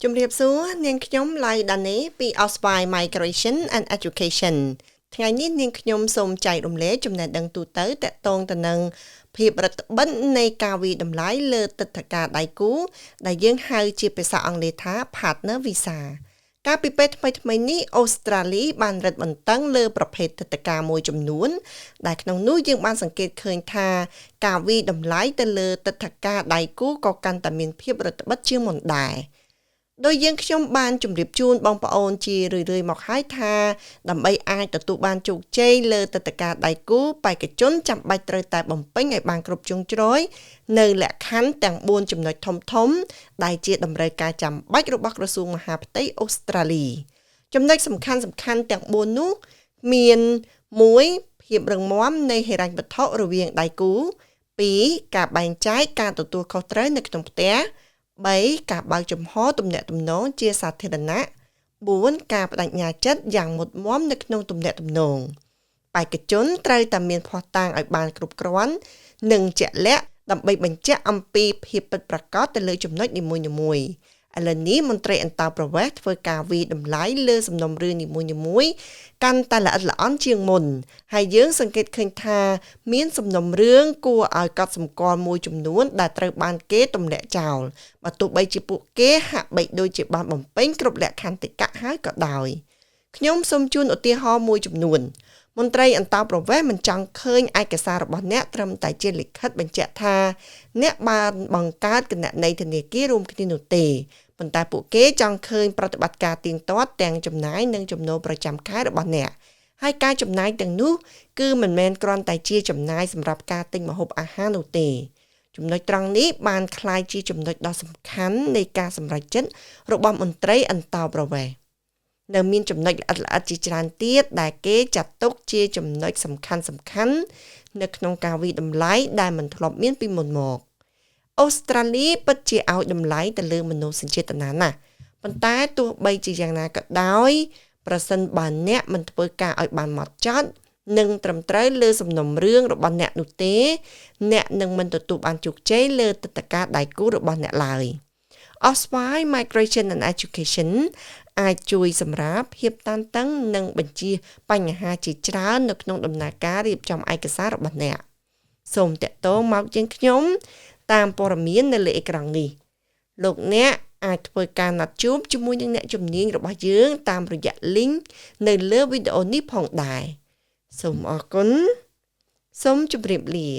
ជំរាបសួរនាងខ្ញុំឡៃដានីពី Osby Migration and Education ថ្ងៃនេះនាងខ្ញុំសូមចែករំលែកចំណេះដឹងទូទៅទាក់ទងទៅនឹងភាពរដ្ឋបិទនៃការវិតម្លៃលើទិដ្ឋាការដៃគូដែលយើងហៅជាភាសាអង់គ្លេសថា Partner Visa កាលពីពេលថ្មីៗនេះអូស្ត្រាលីបានរឹតបន្តឹងលើប្រភេទទិដ្ឋាការមួយចំនួនដែលក្នុងនោះយើងបានសង្កេតឃើញថាការវិតម្លៃទៅលើទិដ្ឋាការដៃគូក៏កាន់តែមានភាពរដ្ឋបិទជាងមុនដែរដោយយើងខ្ញុំបានជម្រាបជូនបងប្អូនជារឿយៗមកហើយថាដើម្បីអាចទទួលបានជោគជ័យលើទិដ្ឋាការដៃគូបេក្ខជនចាំបាច់ត្រូវតែបំពេញឲ្យបានគ្រប់ជ្រុងជ្រោយនៅលក្ខខណ្ឌទាំង4ចំណុចធំៗដែលជាតម្រូវការចាំបាច់របស់ក្រសួងមហាផ្ទៃអូស្ត្រាលីចំណុចសំខាន់ៗទាំង4នោះមាន1ភាពរឹងមាំនៃហិរញ្ញវត្ថុរវាងដៃគូ2ការបែងចែកការទទួលខុសត្រូវនៅក្នុងផ្ទះ3ការបើកចំហទំនាក់ទំនងជាសាធារណៈ4ការបដិញ្ញាចិត្តយ៉ាងមុតមាំនៅក្នុងទំនាក់ទំនងបេក្ខជនត្រូវតែមានភស្តុតាងឲ្យបានគ្រប់គ្រាន់និងជាក់លាក់ដើម្បីបញ្ជាក់អំពីភាពពិតប្រាកដទៅលើចំណុចនីមួយៗឥឡូវនេះមន្ត្រីអន្តោប្រវេសន៍ធ្វើការវិតម្លៃលើសំណុំរឿងនីមួយៗកាន់តែល្អិតល្អន់ជាងមុនហើយយើងសង្កេតឃើញថាមានសំណុំរឿងគួរឲ្យកត់សម្គាល់មួយចំនួនដែលត្រូវបានគេទម្លាក់ចោលបើទោះបីជាពួកគេហាក់បីដូចជាបានបំពេញគ្រប់លក្ខខណ្ឌតិកៈហើយក៏ដោយខ្ញុំសូមជូនឧទាហរណ៍មួយចំនួនមន្ត្រីអន្តោប្រវេសន៍មិនចង់ឃើញឯកសាររបស់អ្នកត្រឹមតែជាលិខិតបញ្ជាក់ថាអ្នកបានបង្កើតគណនីធនាគាររួមគ្នានោះទេប៉ុន្តែពួកគេចង់ឃើញប្រតិបត្តិការទៀងទាត់ទាំងចំណាយនិងចំណូលប្រចាំខែរបស់អ្នកហើយការចំណាយទាំងនោះគឺមិនមែនគ្រាន់តែជាចំណាយសម្រាប់ការទិញម្ហូបអាហារនោះទេចំណុចត្រង់នេះបានក្លាយជាចំណុចដ៏សំខាន់នៃការសម្រេចចិត្តរបស់មន្ត្រីអន្តោប្រវេសន៍នៅមានចំណុចល្អិតៗជាច្រើនទៀតដែលគេចាត់ទុកជាចំណុចសំខាន់ៗនៅក្នុងការវិតម្លៃដែលមិនធ្លាប់មានពីមុនមកអូស្ត្រាលីពិតជាឲ្យតម្លៃទៅលើមនោសញ្ចេតនាណាស់ប៉ុន្តែទោះបីជាយ៉ាងណាក៏ដោយប្រសិនបើអ្នកមិនធ្វើការឲ្យបានហ្មត់ចត់និងត្រឹមត្រូវលើសំណុំរឿងរបស់អ្នកនោះទេអ្នកនឹងមិនទទួលបានជោគជ័យលើទិដ្ឋាការដៃគូរបស់អ្នកឡើយOsby Migration and Education អាចជួយសម្រាប់ភាពតានតឹងនិងបញ្ជាបញ្ហាជាច្រើននៅក្នុងដំណើរការរៀបចំឯកសាររបស់អ្នកសូមតាក់ទងមកយើងខ្ញុំតាមព័ត៌មាននៅលើអេក្រង់នេះលោកអ្នកអាចធ្វើការណាត់ជួបជាមួយនឹងអ្នកជំនាញរបស់យើងតាមរយៈ link នៅលើវីដេអូនេះផងដែរសូមអរគុណសូមជម្រាបលា